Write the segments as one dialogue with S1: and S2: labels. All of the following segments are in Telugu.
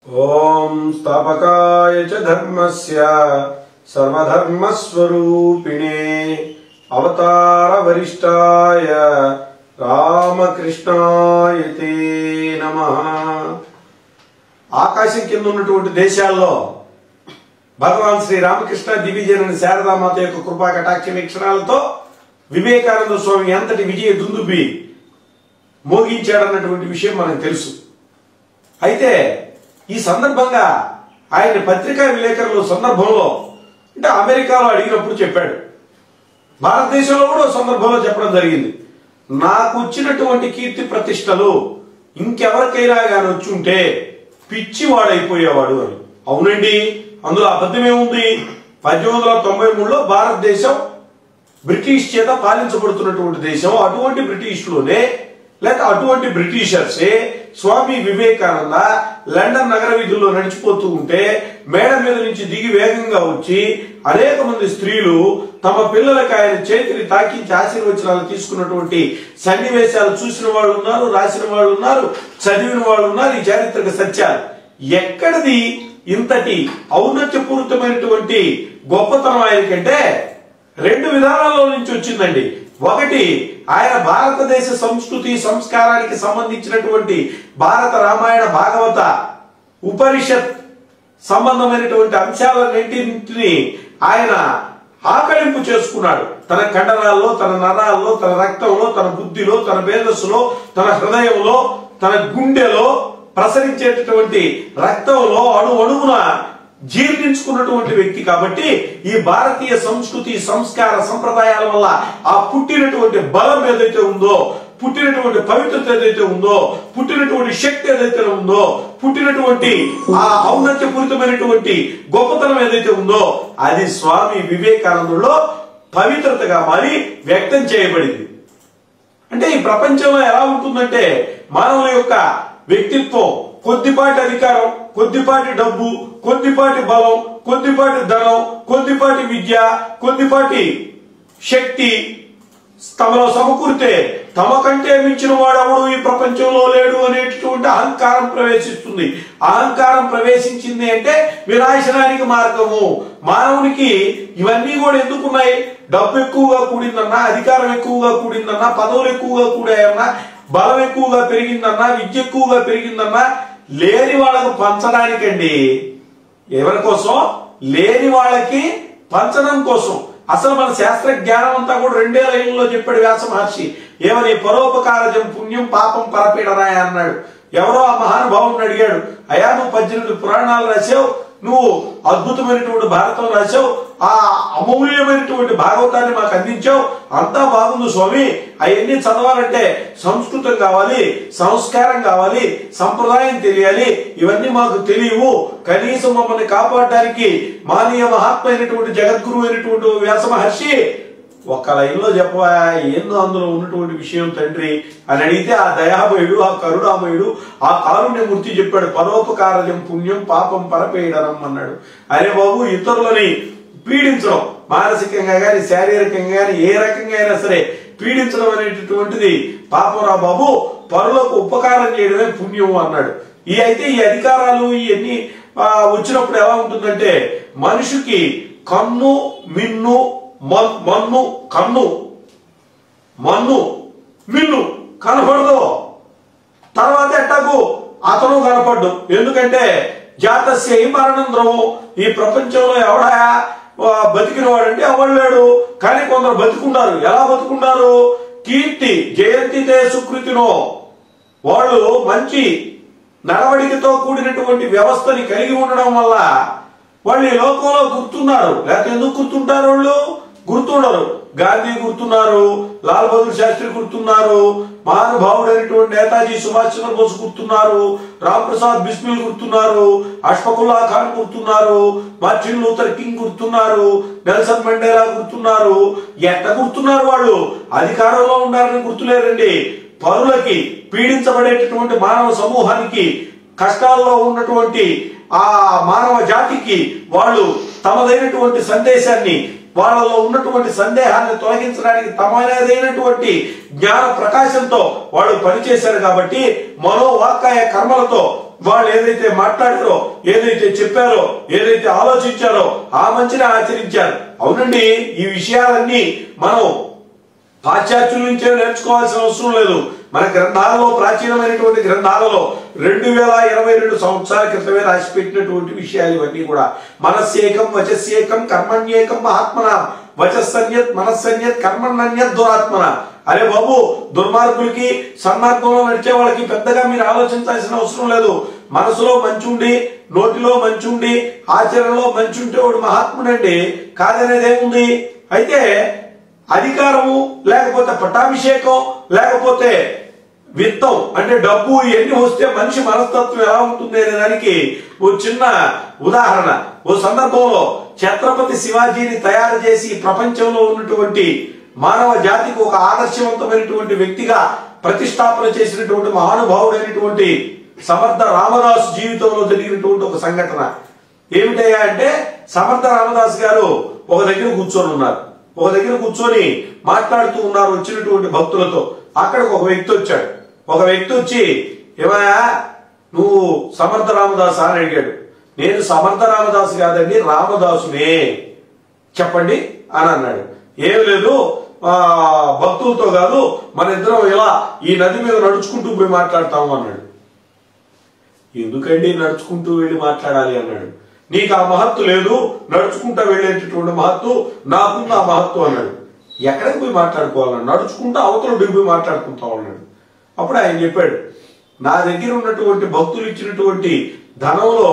S1: ओम स्थापकाय च धर्मस्य सर्वधर्मस्वरूपिणे अवतार वरिष्ठाय रामकृष्णाय ते नमः। ఆకాశం కింద ఉన్నటువంటి దేశాల్లో భగవాన్ శ్రీ రామకృష్ణ దివిజన శారదామాత యొక్క కృపా కటాక్ష వీక్షణాలతో వివేకానంద స్వామి ఎంతటి విజయ దుందుబి మోగించాడన్నటువంటి విషయం మనకు తెలుసు. అయితే ఈ సందర్భంగా ఆయన పత్రికా విలేకరుల సందర్భంలో అంటే అమెరికాలో అడిగినప్పుడు చెప్పాడు, భారతదేశంలో కూడా సందర్భంలో చెప్పడం జరిగింది, నాకు వచ్చినటువంటి కీర్తి ప్రతిష్టలు ఇంకెవరికైనా గాని వచ్చి ఉంటే పిచ్చివాడైపోయేవాడు అని. అవునండి, అందులో అబద్ధమేముంది? 1893లో భారతదేశం బ్రిటిష్ చేత పాలించబడుతున్నటువంటి దేశం. అటువంటి బ్రిటిష్లోనే లేక అటువంటి బ్రిటిషర్సే స్వామి వివేకానంద లండన్ నగర వీధుల్లో నడిచిపోతూ ఉంటే మేడ మీద నుంచి దిగి వేగంగా వచ్చి అనేక మంది స్త్రీలు తమ పిల్లలకి ఆయన చేతిని తాకించి ఆశీర్వచనాలు తీసుకున్నటువంటి సన్నివేశాలు చూసిన వాళ్ళు ఉన్నారు, రాసిన వాళ్ళు ఉన్నారు, చదివిన వాళ్ళు ఉన్నారు. ఈ చారిత్రక సత్యాలు ఎక్కడిది ఇంతటి ఔన్నత్యపూరితమైనటువంటి గొప్పతనం ఆయనకంటే రెండు విధానాల్లో నుంచి వచ్చిందండి. ఒకటి, ఆయన భారతదేశ సంస్కృతి సంస్కారానికి సంబంధించినటువంటి భారత రామాయణ భాగవత ఉపనిషత్ సంబంధమైనటువంటి అంశాలన్నింటినీ ఆయన ఆకలింపు చేసుకున్నాడు. తన కండరాల్లో, తన నరాల్లో, తన రక్తంలో, తన బుద్ధిలో, తన మేధస్సులో, తన హృదయంలో, తన గుండెలో ప్రసరించేటటువంటి రక్తంలో అణువున జీర్ణించుకున్నటువంటి వ్యక్తి. కాబట్టి ఈ భారతీయ సంస్కృతి సంస్కార సంప్రదాయాల వల్ల ఆ పుట్టినటువంటి బలం ఏదైతే ఉందో, పుట్టినటువంటి పవిత్రత ఏదైతే ఉందో, పుట్టినటువంటి శక్తి ఏదైతే ఉందో, పుట్టినటువంటి ఆ ఔన్నత్యపూరితమైనటువంటి గొప్పతనం ఏదైతే ఉందో అది స్వామి వివేకానందులో పవిత్రతగా మారి వ్యక్తం చేయబడింది. అంటే ఈ ప్రపంచంలో ఎలా ఉంటుందంటే మానవుల యొక్క వ్యక్తిత్వం కొద్దిపాటి అధికారం, కొద్దిపాటి డబ్బు, కొద్దిపాటి బలం, కొద్దిపాటి ధనం, కొద్దిపాటి విద్య, కొద్దిపాటి శక్తి తమలో సమకూరితే తమ కంటే మించిన వాడెవడు ఈ ప్రపంచంలో లేడు అనేటటువంటి అహంకారం ప్రవేశిస్తుంది. అహంకారం ప్రవేశించింది అంటే వినాశనానికి మార్గము. మానవునికి ఇవన్నీ కూడా ఎందుకున్నాయి? డబ్బు ఎక్కువగా కూడిందన్నా, అధికారం ఎక్కువగా కూడిందన్నా, పదవులు ఎక్కువగా కూడాయన్నా, బలం ఎక్కువగా పెరిగిందన్నా, విద్య ఎక్కువగా పెరిగిందన్నా లేని వాళ్ళకు పంచడానికండి. ఎవరి కోసం? లేని వాళ్ళకి పంచడం కోసం. అసలు మన శాస్త్ర జ్ఞానం అంతా కూడా 2 లైన్లలో చెప్పాడు వ్యాస మహర్షి. ఏమని? పరోపకారజం పుణ్యం పాపం పరపీడనాయ అన్నాడు. ఎవరో ఆ మహానుభావుని అడిగాడు, అయ్యా నువ్వు 18 పురాణాలు రాశావు, నువ్వు అద్భుతమైనటువంటి భారతం రాశావు, ఆ అమూల్యమైనటువంటి భాగవతాన్ని మాకు అందించావు, అంతా బాగుంది స్వామి, అవన్నీ చదవాలంటే సంస్కృతం కావాలి, సంస్కారం కావాలి, సంప్రదాయం తెలియాలి, ఇవన్నీ మాకు తెలియవు, కనీసం మమ్మల్ని కాపాడడానికి మానీయ మహాత్మ అయినటువంటి జగద్గురు అయినటువంటి వ్యాస మహర్షి ఒక్క లైన్లో చెప్పవా, ఏందో అందులో ఉన్నటువంటి విషయం తండ్రి అని అడిగితే ఆ దయామయుడు, ఆ కరుణామయుడు, ఆ కారుణ్యమూర్తి చెప్పాడు, పరోపకారజం పుణ్యం పాపం పరపీడనం అన్నాడు. అరే బాబు, ఇతరులని పీడించడం, మానసికంగా గాని శారీరకంగా గాని ఏ రకంగా అయినా సరే పీడించడం అనేటటువంటిది పాపం రా బాబు, పరులకు ఉపకారం చేయడమే పుణ్యం అన్నాడు. ఈ అధికారాలు ఇవన్నీ వచ్చినప్పుడు ఎలా ఉంటుందంటే మనిషికి కన్ను మిన్ను మన్ను, కన్ను మన్ను మిన్ను కనపడదు. తర్వాత ఎట్టాకు అతను కనపడ్డు. ఎందుకంటే జాతస్య మరణం ద్రవం. ఈ ప్రపంచంలో ఎవడా బతికిన వాడంటే ఎవడు? కానీ కొందరు బతుకున్నారు. ఎలా బతుకున్నారు? కీర్తి జయంతితే సుకృతినో, వాళ్ళు మంచి నడవడికతో కూడినటువంటి వ్యవస్థని కలిగి ఉండడం వల్ల వాళ్ళు ఈ లోకంలో గుర్తున్నారు. లేకపోతే ఎందుకు గుర్తుంటారు? వాళ్ళు గుర్తుండరు. గాంధీ గుర్తున్నారు, లాల్ బహదూర్ శాస్త్రి గుర్తున్నారు, మహానుభావుడైనటువంటి నేతాజీ సుభాష్ చంద్రబోస్ గుర్తున్నారు, రామ్ ప్రసాద్ బిస్మిల్ గుర్తున్నారు, అష్ఫకుల్లా ఖాన్ గుర్తున్నారు, మార్టిన్ లూథర్ కింగ్ గుర్తున్నారు, నెల్సన్ మండేలా గుర్తున్నారు. ఎట్ట గుర్తున్నారు? వాళ్ళు అధికారంలో ఉన్నారని గుర్తులేరండి. పరులకి, పీడించబడేటటువంటి మానవ సమూహానికి, కష్టాల్లో ఉన్నటువంటి ఆ మానవ జాతికి వాళ్ళు తమదైనటువంటి సందేశాన్ని, వాళ్ళలో ఉన్నటువంటి సందేహాన్ని తొలగించడానికి తమదైనటువంటి జ్ఞాన ప్రకాశంతో వాళ్ళు పనిచేశారు. కాబట్టి మనోవాక్కాయ కర్మలతో వాళ్ళు ఏదైతే మాట్లాడారో, ఏదైతే చెప్పారో, ఏదైతే ఆలోచించారో ఆ మంచిని ఆచరించారు. అవునండి, ఈ విషయాలన్నీ మనం పాశ్చాత్యుల నుంచే నేర్చుకోవాల్సిన అవసరం లేదు. మన గ్రంథాలలో, ప్రాచీనమైనటువంటి గ్రంథాలలో 2022 సంవత్సరాల క్రితమే రాసిపెట్టినటువంటి విషయాలు ఇవన్నీ కూడా. మనస్సేకం వచస్సేకం కర్మణ్యేకం మహాత్మన వచస్సన్యత్ మనస్సన్యత్ కర్మణ్యత్ దురాత్మన. అరే బాబు, దుర్మార్గులకి సన్మార్గంలో నడిచే వాళ్ళకి పెద్దగా మీరు ఆలోచించాల్సిన అవసరం లేదు. మనసులో మంచి ఉండి, నోటిలో మంచి ఉండి, ఆచరణలో మంచి ఉంటే వాడు మహాత్ముడండి, కాదనేది ఏముంది? అయితే అధికారము లేకపోతే పట్టాభిషేకం లేకపోతే విత్తం అంటే డబ్బు ఇవన్నీ వస్తే మనిషి మనస్తత్వం ఎలా ఉంటుంది అనే దానికి ఓ చిన్న ఉదాహరణ. ఓ సందర్భంలో ఛత్రపతి శివాజీని తయారు చేసి ప్రపంచంలో ఉన్నటువంటి మానవ జాతికి ఒక ఆదర్శవంతమైనటువంటి వ్యక్తిగా ప్రతిష్టాపన చేసినటువంటి మహానుభావుడైనటువంటి సమర్థ రామదాసు జీవితంలో జరిగినటువంటి ఒక సంఘటన ఏమిటయ్యా అంటే, సమర్థ రామదాస్ గారు ఒక దగ్గర కూర్చొని ఉన్నారు. ఒక దగ్గర కూర్చొని మాట్లాడుతూ ఉన్నారు వచ్చినటువంటి భక్తులతో. అక్కడికి ఒక వ్యక్తి వచ్చాడు. ఒక వ్యక్తి వచ్చి, ఏమయ్యా నువ్వు సమర్థ రామదాస్ అని అడిగాడు. నేను సమర్థ రామదాసు కాదండి, రామదాసునే, చెప్పండి అని అన్నాడు. ఏం లేదు, భక్తులతో కాదు, మన ఇద్దరం ఇలా ఈ నది మీద నడుచుకుంటూ పోయి మాట్లాడతాము అన్నాడు. ఎందుకండి నడుచుకుంటూ వెళ్ళి మాట్లాడాలి అన్నాడు. నీకు ఆ మహత్తు లేదు, నడుచుకుంటా వెళ్ళేటటువంటి మహత్తు నాకుంది ఆ మహత్తు అన్నాడు. ఎక్కడికి పోయి మాట్లాడుకోవాలన్నాడు. నడుచుకుంటా అవతల పోయి మాట్లాడుకుంటాం అన్నాడు. అప్పుడు ఆయన చెప్పాడు, నా దగ్గర ఉన్నటువంటి భక్తులు ఇచ్చినటువంటి ధనంలో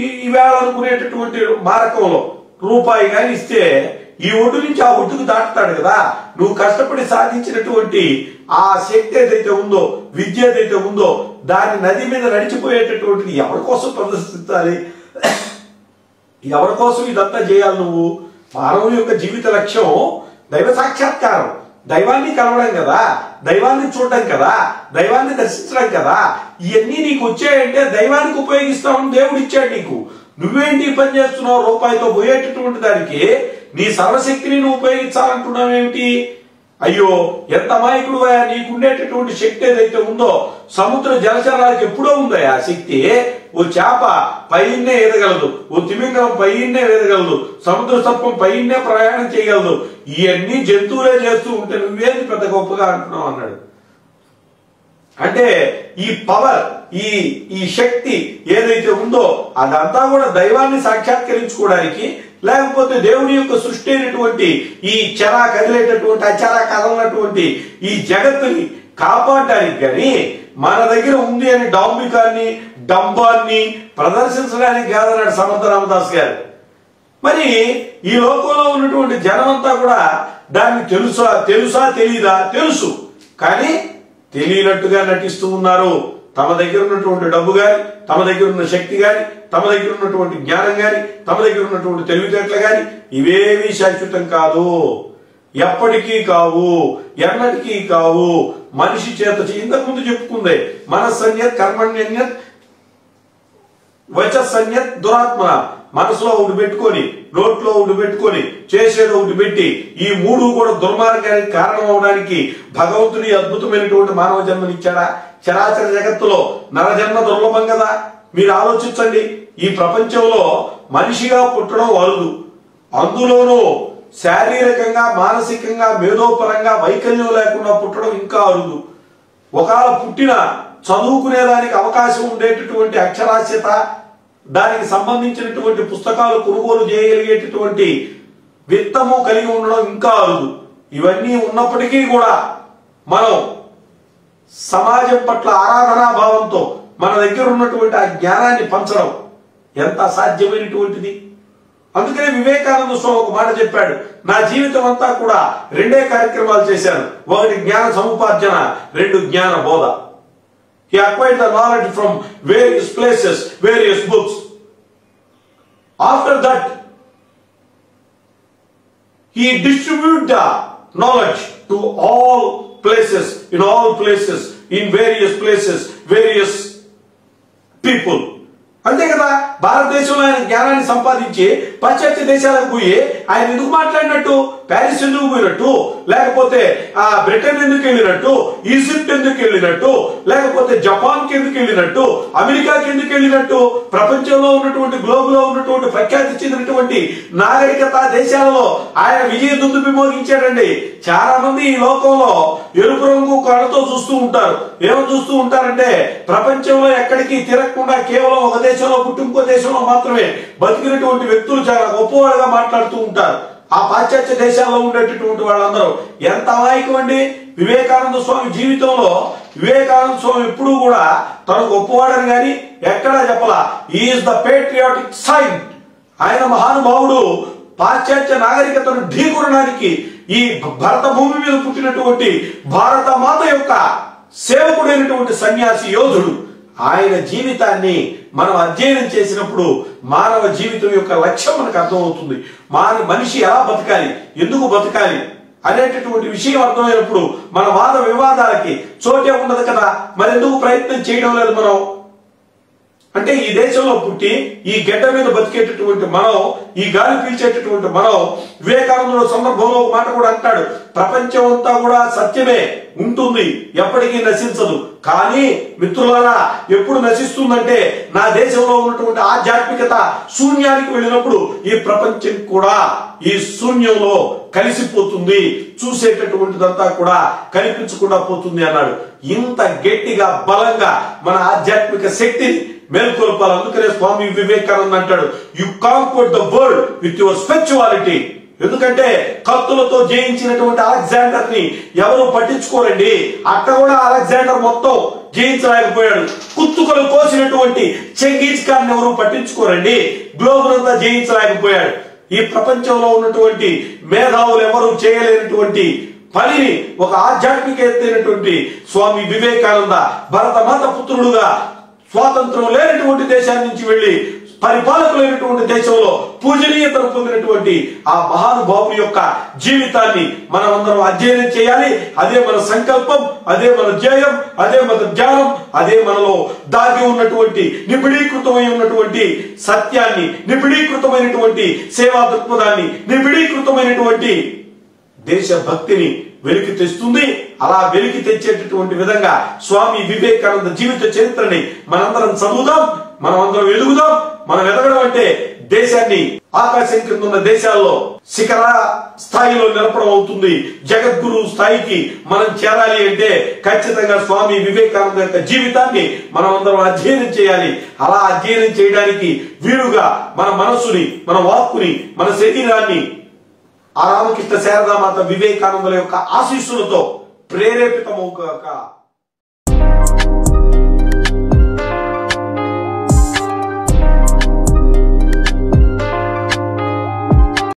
S1: ఈవేళ అనుకునేటటువంటి మారకంలో రూపాయి కానీ ఇస్తే ఈ ఒడ్డు నుంచి ఆ ఒడ్డుకు దాటుతాడు కదా. నువ్వు కష్టపడి సాధించినటువంటి ఆ శక్తి ఏదైతే ఉందో, విద్య ఏదైతే ఉందో, దాని నది మీద నడిచిపోయేటటువంటిది ఎవరి కోసం ప్రదర్శించాలి, ఎవరి కోసం ఇదంతా చేయాలి? నువ్వు మానవుని యొక్క జీవిత లక్ష్యం దైవ సాక్షాత్కారం, దైవాన్ని కలవడం కదా, దైవాన్ని చూడడం కదా, దైవాన్ని దర్శించడం కదా. ఇవన్నీ నీకు వచ్చాయంటే దైవానికి ఉపయోగిస్తామని దేవుడు ఇచ్చాడు నీకు. నువ్వేంటి పని చేస్తున్నావు? రూపాయితో పోయేటటువంటి దానికి నీ సర్వశక్తిని నువ్వు ఉపయోగించాలంటున్నావేమిటి? అయ్యో, ఎంత అమాయకుడు! నీకుండేటటువంటి శక్తి ఏదైతే ఉందో, సముద్ర జలచరాలకు ఎప్పుడో ఉందా ఆ శక్తి. ఓ చేప పైనే ఎదగలదు, ఓ తిమింగలం పైనే ఎదగలదు, సముద్ర సర్పం పైనే ప్రయాణం చేయగలదు. ఇవన్నీ జంతువులే చేస్తూ ఉంటే నువ్వేంది పెద్ద గొప్పగా అంటున్నావు అన్నాడు. అంటే ఈ పవర్, ఈ శక్తి ఏదైతే ఉందో అదంతా కూడా దైవాన్ని సాక్షాత్కరించుకోవడానికి, లేకపోతే దేవుని యొక్క సృష్టి అయినటువంటి ఈ చెరా కదిలేటటువంటి అచరా కదలనటువంటి ఈ జగత్తుని కాపాడటానికి కానీ మన దగ్గర ఉంది అని డాంబికాన్ని డంబాన్ని ప్రదర్శించడానికి కాదన్నాడు సమర్థ రామదాస్ గారు. మరి ఈ లోకంలో ఉన్నటువంటి జనమంతా కూడా దాన్ని తెలుసా తెలీదా? తెలుసు, కానీ తెలియనట్టుగా నటిస్తూ ఉన్నారు. తమ దగ్గర ఉన్నటువంటి డబ్బు గాని, తమ దగ్గర ఉన్న శక్తి గాని, తమ దగ్గర ఉన్నటువంటి జ్ఞానం గాని, తమ దగ్గర ఉన్నటువంటి తెలివితేటలు గాని ఇవేమీ శాశ్వతం కాదు, ఎప్పటికీ కావు, ఎన్నటికీ కావు. మనిషి చేత ఇంతకు ముందు చెప్పుకుందే మనస్సన్యత్ కర్మణ్యన్యత్ వచస్సన్యత్ దురాత్మన. మనసులో ఒకటి పెట్టుకొని, నోట్లో ఒకటి పెట్టుకొని, చేసేది ఒకటి పెట్టి, ఈ మూడు కూడా దుర్మార్గానికి కారణం అవడానికి భగవంతుని అద్భుతమైనటువంటి మానవ జన్మనిచ్చాడా? చరాచర జగత్తులో నరజన్మ దుర్లభం కదా. మీరు ఆలోచించండి, ఈ ప్రపంచంలో మనిషిగా పుట్టడం అరుదు, అందులోనూ శారీరకంగా మానసికంగా మేధోపరంగా వైకల్యం లేకుండా పుట్టడం ఇంకా అరుదు. ఒకవేళ పుట్టిన చదువుకునేదానికి అవకాశం ఉండేటటువంటి అక్షరాస్యత, దానికి సంబంధించినటువంటి పుస్తకాలు కొనుగోలు చేయగలిగేటటువంటి విత్తము కలిగి ఉండడం ఇంకా అరుదు. ఇవన్నీ ఉన్నప్పటికీ కూడా మనం సమాజం పట్ల ఆరాధనా భావంతో మన దగ్గర ఉన్నటువంటి ఆ జ్ఞానాన్ని పంచడం ఎంత అసాధ్యమైనటువంటిది. అందుకనే వివేకానంద స్వామి ఒక మాట చెప్పాడు, నా జీవితం అంతా కూడా రెండే కార్యక్రమాలు చేశాను, ఒకటి జ్ఞాన సముపార్జన, రెండు జ్ఞాన బోధ. He acquired the knowledge from various places, various books. After that, he distributed the knowledge to all places, in all places, in various places, various people. అంతే కదా. భారతదేశంలో ఆయన జ్ఞానాన్ని సంపాదించి పాశ్చాత్య దేశాలకు పోయి ఆయన ఎందుకు మాట్లాడినట్టు, ప్యారిస్ ఎందుకు పోయినట్టు, లేకపోతే బ్రిటన్ ఎందుకు వెళ్ళినట్టు, ఈజిప్ట్ ఎందుకు వెళ్ళినట్టు, లేకపోతే జపాన్ కి ఎందుకు వెళ్ళినట్టు, అమెరికాకి ఎందుకు వెళ్ళినట్టు? ప్రపంచంలో ఉన్నటువంటి గ్లోబ్ లో ఉన్నటువంటి ప్రఖ్యాతి చెందినటువంటి నాగరికత దేశాలలో ఆయన విజయ దుందుబి మోగించాడండి. చాలా మంది ఈ లోకంలో ఎరుపు రంగు కళ్ళతో చూస్తూ ఉంటారు. ఏమని చూస్తూ ఉంటారంటే, ప్రపంచంలో ఎక్కడికి తిరగకుండా కేవలం ఒక దేశంలో పుట్టి ఇంకో దేశంలో మాత్రమే బతికినటువంటి వ్యక్తులు చాలా గొప్పవాళ్ళుగా మాట్లాడుతూ ఉంటారు. ఆ పాశ్చాత్య దేశాల్లో ఉండేటటువంటి వాళ్ళందరూ ఎంత అమాయకం అండి. వివేకానంద స్వామి జీవితంలో వివేకానంద స్వామి ఎప్పుడూ కూడా తను గొప్పవాడని గాని ఎక్కడా చెప్పలా. Is the patriotic saint. ఆయన మహానుభావుడు పాశ్చాత్య నాగరికతను ఢీకొనడానికి ఈ భరత భూమి మీద పుట్టినటువంటి భారత మాత యొక్క సేవకుడైనటువంటి సన్యాసి యోధుడు. ఆయన జీవితాన్ని మనం అధ్యయనం చేసినప్పుడు మానవ జీవితం యొక్క లక్ష్యం మనకు అర్థమవుతుంది. మనిషి ఎలా బతకాలి, ఎందుకు బతకాలి అనేటటువంటి విషయం అర్థమైనప్పుడు మన వాద వివాదాలకి చోటే ఉండదు కదా. మరి ఎందుకు ప్రయత్నం చేయడం లేదు మనం? అంటే ఈ దేశంలో పుట్టి ఈ గడ్డ మీద బతికేటటువంటి మనం, ఈ గాలి పీల్చేటటువంటి మనం, వివేకానందుడు సందర్భంలో ఒక మాట కూడా అంటాడు, ప్రపంచం అంతా కూడా సత్యమే ఉంటుంది, ఎప్పటికీ నశించదు. కానీ మిత్రులారా, ఎప్పుడు నశిస్తుందంటే నా దేశంలో ఉన్నటువంటి ఆధ్యాత్మికత శూన్యానికి వెళ్ళినప్పుడు ఈ ప్రపంచం కూడా ఈ శూన్యంలో కలిసిపోతుంది, చూసేటటువంటిదంతా కూడా కనిపించకుండా పోతుంది అన్నాడు. ఇంత గట్టిగా బలంగా మన ఆధ్యాత్మిక శక్తిని మేల్కొల్పాలి. అందుకనే స్వామి వివేకానంద అంటాడు, you conquer the world with your spirituality. ఎందుకంటే కత్తులతో జయించినటువంటి అలెగ్జాండర్ ని ఎవరు పట్టించుకోరండి. అక్కడ కూడా అలెగ్జాండర్ మొత్తం జయించలేకపోయాడు. కుత్తుకలు కోసినటువంటి చెంగీజ్ ఖాన్ ఎవరు పట్టించుకోరండి. గ్లోబ్ అంతా జయించలేకపోయాడు. ఈ ప్రపంచంలో ఉన్నటువంటి మేధావులు ఎవరు చేయలేనటువంటి పనిని ఒక ఆధ్యాత్మికమైనటువంటి స్వామి వివేకానంద భరతమాత పుత్రుడుగా స్వాతంత్రం లేనటువంటి దేశాన్ని నుంచి వెళ్లి పరిపాలకులైనటువంటి దేశంలో పూజనీయతను పొందినటువంటి ఆ మహానుభావుని యొక్క జీవితాన్ని మనం అందరం అధ్యయనం చేయాలి. అదే మన సంకల్పం, అదే మన ధ్యేయం, అదే మన ధ్యానం, అదే మనలో దాగి ఉన్నటువంటి నిబిడీకృతమై ఉన్నటువంటి సత్యాన్ని, నిబిడీకృతమైనటువంటి సేవా దృక్పథాన్ని, నిబిడీకృతమైనటువంటి దేశభక్తిని వెలికి తెస్తుంది. అలా వెలికి తెచ్చేటటువంటి విధంగా స్వామి వివేకానంద జీవిత చరిత్రని మనందరం చదువుదాం, మనమందరం ఎదుగుదాం. మనం ఎదగడం అంటే దేశాన్ని ఆకాశం కింద ఉన్న దేశాల్లో శిఖర స్థాయిలో నిలపడం అవుతుంది. జగద్గురు స్థాయికి మనం చేరాలి అంటే ఖచ్చితంగా స్వామి వివేకానంద యొక్క జీవితాన్ని మనం అందరం అధ్యయనం చేయాలి. అలా అధ్యయనం చేయడానికి వీలుగా మన మనస్సుని, మన వాక్కుని, మన శరీరాన్ని ఆ రామకృష్ణ శారదామాత వివేకానందుల యొక్క ఆశీస్సులతో ప్రేరేపితమవుగాక.